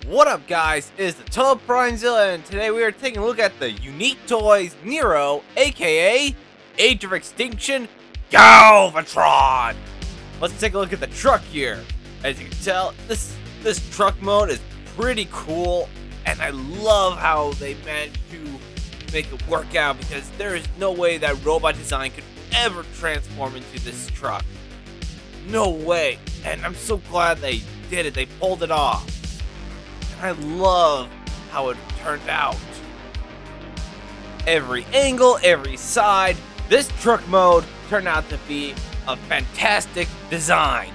What up, guys? It's the Tub Primezilla, and today we are taking a look at the unique toys Nero, aka Age of Extinction Galvatron. Let's take a look at the truck here. As you can tell, this truck mode is pretty cool, and I love how they managed to make it work out because there is no way that robot design could ever transform into this truck. No way. And I'm so glad they did it. They pulled it off. I love how it turned out. Every angle, every side, this truck mode turned out to be a fantastic design.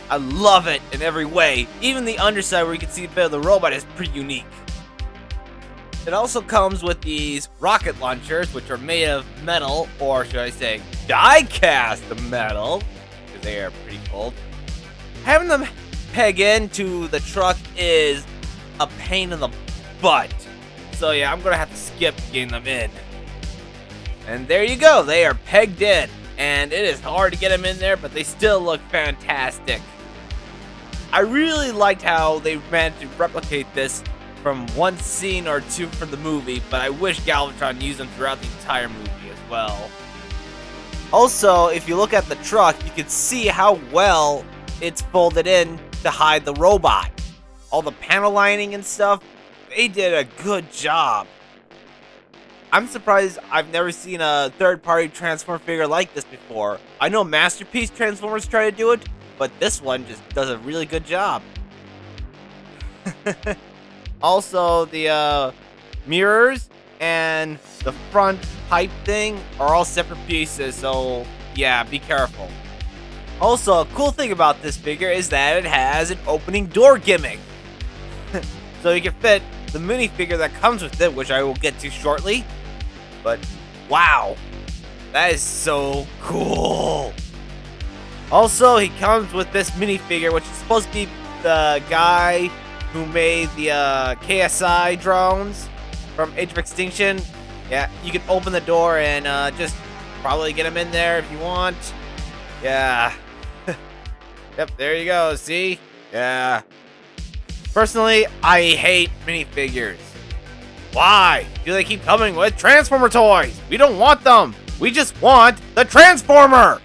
I love it in every way. Even the underside where you can see a bit of the robot is pretty unique. It also comes with these rocket launchers, which are made of metal, or should I say die-cast metal, because they are pretty cool. Having them peg into the truck is a pain in the butt. So yeah, I'm gonna have to skip getting them in. And there you go, they are pegged in. And it is hard to get them in there, but they still look fantastic. I really liked how they managed to replicate this from one scene or two from the movie, but I wish Galvatron used them throughout the entire movie as well. Also, if you look at the truck, you can see how well it's folded in to hide the robot. All the panel lining and stuff, they did a good job. I'm surprised I've never seen a third-party Transformer figure like this before. I know Masterpiece Transformers try to do it, but this one just does a really good job. Also, the mirrors and the front pipe thing are all separate pieces, so yeah, be careful. Also, a cool thing about this figure is that it has an opening door gimmick. So you can fit the minifigure that comes with it, which I will get to shortly. But wow, that is so cool. Also, he comes with this minifigure, which is supposed to be the guy who made the KSI drones from Age of Extinction. Yeah, you can open the door and just probably get him in there if you want. Yeah. Yep, there you go, see? Yeah. Personally, I hate minifigures. Why do they keep coming with Transformer toys? We don't want them. We just want the Transformer.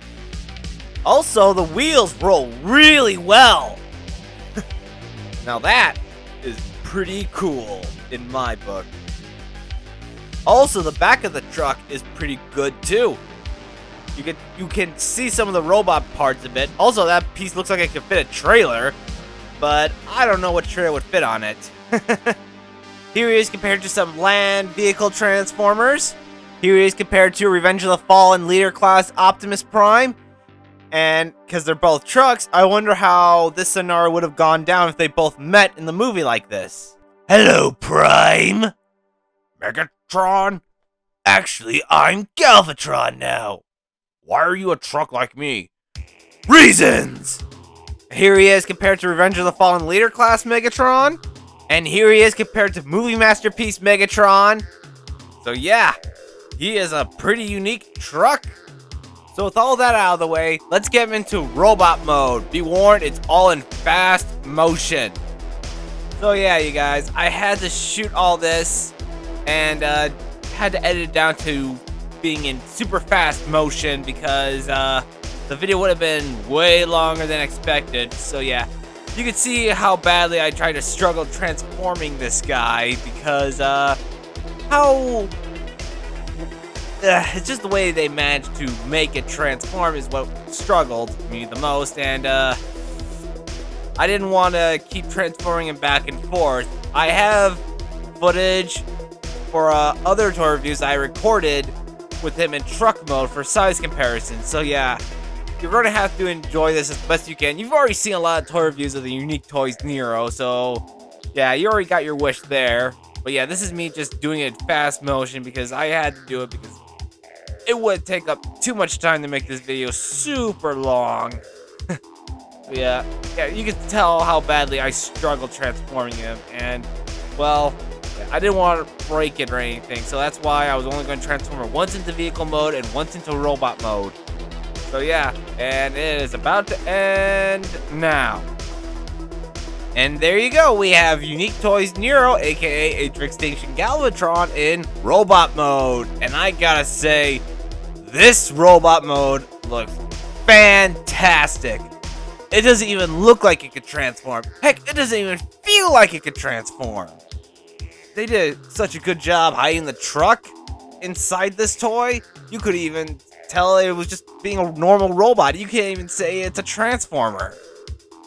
Also, the wheels roll really well. Now that is pretty cool in my book. Also, the back of the truck is pretty good too. You can see some of the robot parts a bit. Also, that piece looks like it could fit a trailer, but I don't know what trailer would fit on it. Here he is compared to some land vehicle Transformers. Here he is compared to Revenge of the Fallen Leader Class Optimus Prime. And because they're both trucks, I wonder how this scenario would have gone down if they both met in the movie like this. Hello, Prime. Megatron? Actually, I'm Galvatron now. Why are you a truck like me? Reasons! Here he is compared to Revenge of the Fallen Leader Class Megatron. And here he is compared to Movie Masterpiece Megatron. So yeah, he is a pretty unique truck. So with all that out of the way, let's get into robot mode. Be warned, it's all in fast motion. So yeah, you guys, I had to shoot all this and had to edit it down to being in super fast motion because the video would have been way longer than expected. So yeah, you can see how badly I tried to struggle transforming this guy because it's just the way they managed to make it transform is what struggled me the most, and I didn't want to keep transforming him back and forth. I have footage for other toy reviews I recorded with him in truck mode for size comparison, so yeah, you're going to have to enjoy this as best you can. You've already seen a lot of toy reviews of the unique toys Nero, so yeah, you already got your wish there. But yeah, this is me just doing it in fast motion because I had to do it because it would take up too much time to make this video super long. yeah, you can tell how badly I struggled transforming him, and well, I didn't want to break it or anything, so that's why I was only going to transform her once into vehicle mode and once into robot mode. So yeah, and it is about to end now. And there you go, we have Unique Toys Nero, aka Age of Extinction Galvatron, in robot mode. And I gotta say, this robot mode looks fantastic. It doesn't even look like it could transform. Heck, it doesn't even feel like it could transform. They did such a good job hiding the truck inside this toy. You could even tell it was just being a normal robot. You can't even say it's a transformer.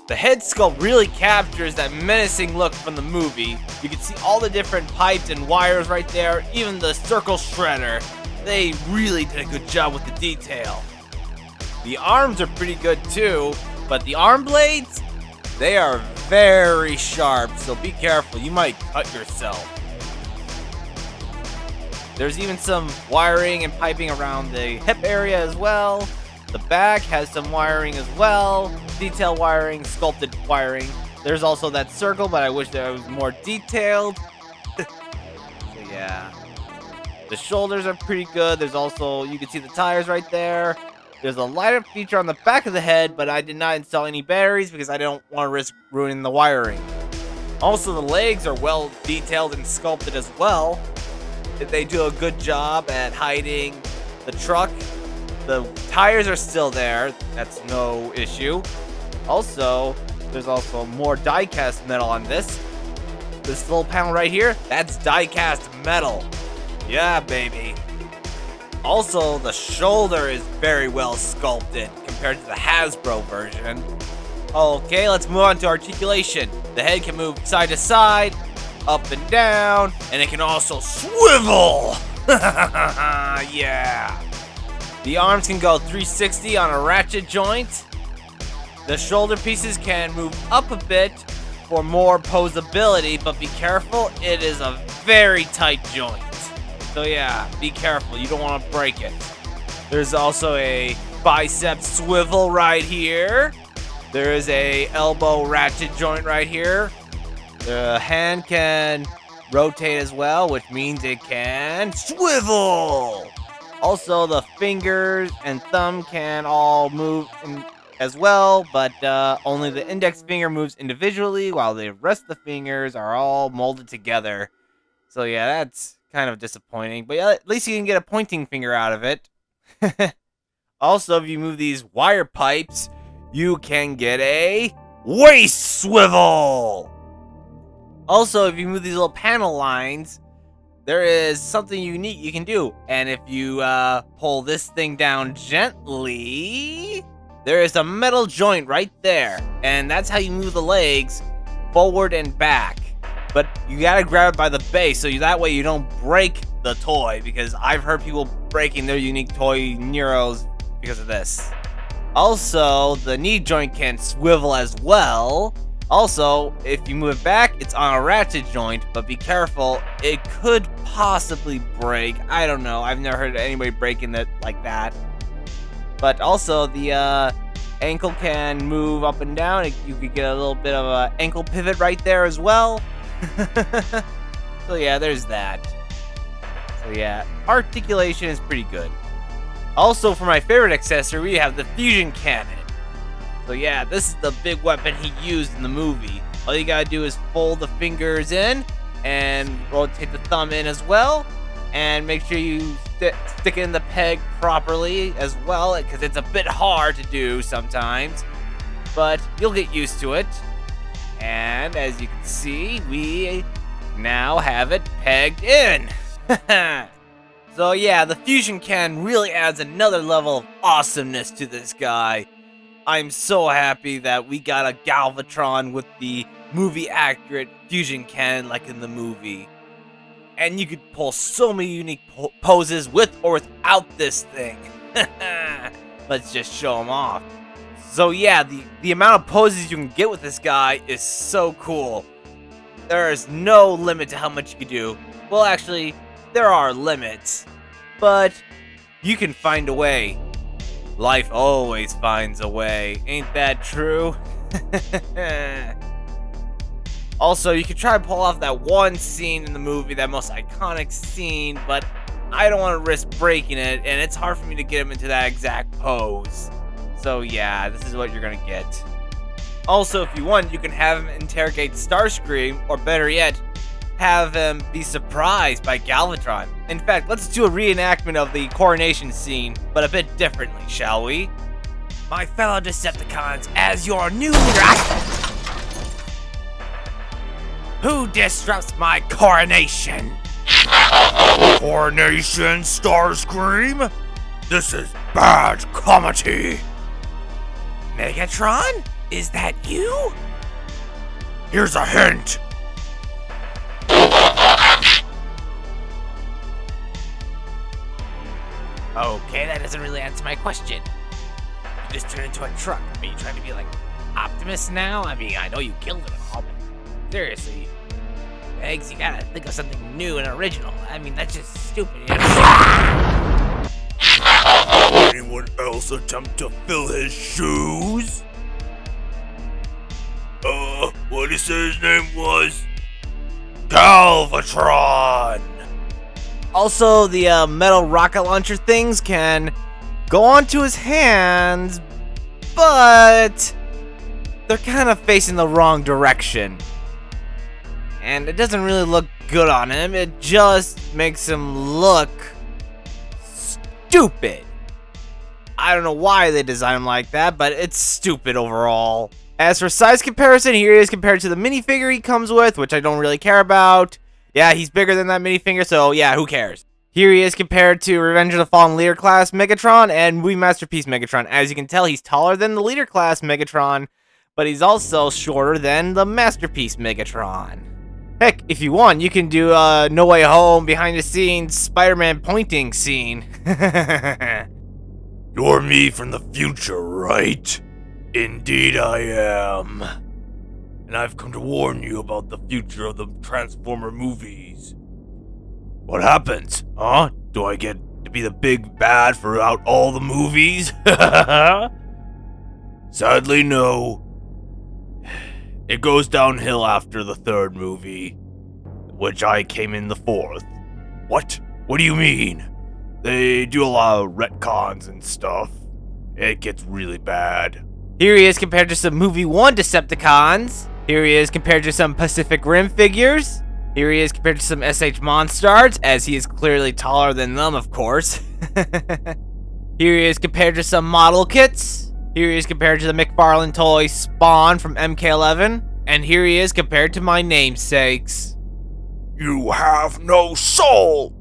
The head sculpt really captures that menacing look from the movie. You can see all the different pipes and wires right there, even the circle shredder. They really did a good job with the detail. The arms are pretty good too, but the arm blades, they are very sharp, so be careful, you might cut yourself. There's even some wiring and piping around the hip area as well. The back has some wiring as well. Detail wiring, sculpted wiring. There's also that circle, but I wish that was more detailed. So yeah. The shoulders are pretty good. There's also, you can see the tires right there. There's a light up feature on the back of the head, but I did not install any batteries because I don't want to risk ruining the wiring. Also, the legs are well detailed and sculpted as well. They do a good job at hiding the truck. The tires are still there. That's no issue. Also, there's also more die-cast metal on this. This little panel right here, that's die-cast metal. Yeah, baby. Also, the shoulder is very well sculpted compared to the Hasbro version. Okay, let's move on to articulation. The head can move side to side, up and down, and it can also swivel! Yeah! The arms can go 360 on a ratchet joint. The shoulder pieces can move up a bit for more posability, but be careful, it is a very tight joint. So yeah, be careful, you don't want to break it. There's also a bicep swivel right here. There is a elbow ratchet joint right here. The hand can rotate as well, which means it can swivel. Also, the fingers and thumb can all move as well, but only the index finger moves individually, while the rest of the fingers are all molded together. So yeah, that's kind of disappointing, but yeah, at least you can get a pointing finger out of it. Also, if you move these wire pipes, you can get a waist swivel. Also, if you move these little panel lines, there is something unique you can do. And if you pull this thing down gently, there is a metal joint right there. And that's how you move the legs forward and back. But you gotta grab it by the base, so that way you don't break the toy. Because I've heard people breaking their Unique Toy Neros because of this. Also, the knee joint can swivel as well. Also, if you move it back, it's on a ratchet joint, but be careful, it could possibly break. I don't know, I've never heard of anybody breaking it like that. But also, the ankle can move up and down. You could get a little bit of an ankle pivot right there as well. So yeah, there's that. So yeah, articulation is pretty good. Also, for my favorite accessory, we have the fusion cannon. So yeah, this is the big weapon he used in the movie. All you gotta do is fold the fingers in and rotate the thumb in as well. And make sure you stick it in the peg properly as well, because it's a bit hard to do sometimes. But you'll get used to it. And as you can see, we now have it pegged in. So yeah, the fusion cannon really adds another level of awesomeness to this guy. I'm so happy that we got a Galvatron with the movie-accurate fusion cannon like in the movie. And you could pull so many unique poses with or without this thing. Let's just show them off. So yeah, the amount of poses you can get with this guy is so cool. There is no limit to how much you can do. Well, actually, there are limits. But you can find a way. Life always finds a way. Ain't that true? Also, you could try to pull off that one scene in the movie, that most iconic scene, but I don't want to risk breaking it, and it's hard for me to get him into that exact pose. So yeah, this is what you're gonna get. Also, if you want, you can have him interrogate Starscream, or better yet, have him be surprised by Galvatron. In fact, let's do a reenactment of the coronation scene, but a bit differently, shall we? My fellow Decepticons, as your new leader, who disrupts my coronation? Coronation, Starscream? This is bad comedy. Megatron? Is that you? Here's a hint. Okay, that doesn't really answer my question. You just turned into a truck. Are you trying to be like Optimus now? I mean, I know you killed him and all, but seriously, Eggs, you gotta think of something new and original. I mean, that's just stupid. You know? Anyone else attempt to fill his shoes? What did he say his name was? Galvatron! Also, the metal rocket launcher things can go onto his hands, but they're kind of facing the wrong direction. And it doesn't really look good on him, it just makes him look stupid. I don't know why they designed him like that, but it's stupid overall. As for size comparison, here he is compared to the minifigure he comes with, which I don't really care about. Yeah, he's bigger than that minifigure, so yeah, who cares? Here he is compared to Revenge of the Fallen Leader Class Megatron and Movie Masterpiece Megatron. As you can tell, he's taller than the Leader Class Megatron, but he's also shorter than the Masterpiece Megatron. Heck, if you want, you can do a No Way Home behind-the-scenes Spider-Man pointing scene. You're me from the future, right? Indeed I am. And I've come to warn you about the future of the Transformer movies. What happens? Huh? Do I get to be the big bad throughout all the movies? Sadly, no. It goes downhill after the third movie, which I came in the fourth. What? What do you mean? They do a lot of retcons and stuff. It gets really bad. Here he is compared to some Movie 1 Decepticons. Here he is compared to some Pacific Rim figures. Here he is compared to some SH Monstars, as he is clearly taller than them, of course. Here he is compared to some model kits. Here he is compared to the McFarlane toy Spawn from MK11. And here he is compared to my namesakes. You have no soul!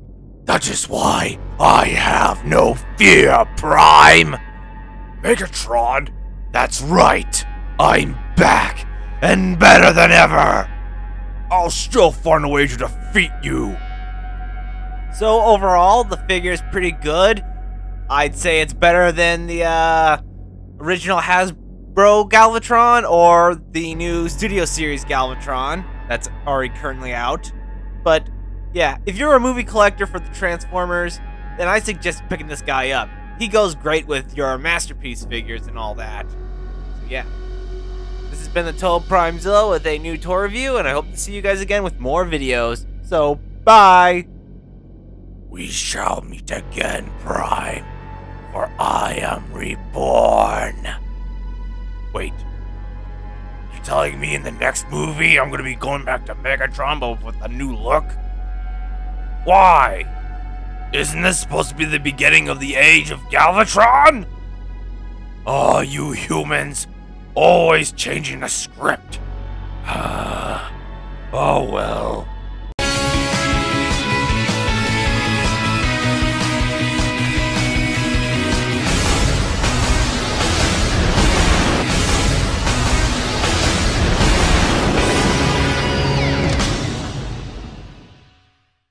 That is why I have no fear, Prime! Megatron, that's right! I'm back, and better than ever! I'll still find a way to defeat you! So overall, the figure is pretty good. I'd say it's better than the original Hasbro Galvatron or the new Studio Series Galvatron that's already currently out. But yeah, if you're a movie collector for the Transformers, then I suggest picking this guy up. He goes great with your Masterpiece figures and all that. So yeah. This has been the Total Primezilla with a new toy review, and I hope to see you guys again with more videos. So, bye! We shall meet again, Prime, for I am reborn. Wait, you telling me in the next movie I'm gonna be going back to Megatron but with a new look? Why? Isn't this supposed to be the beginning of the age of Galvatron? Oh, you humans, always changing the script. Oh well.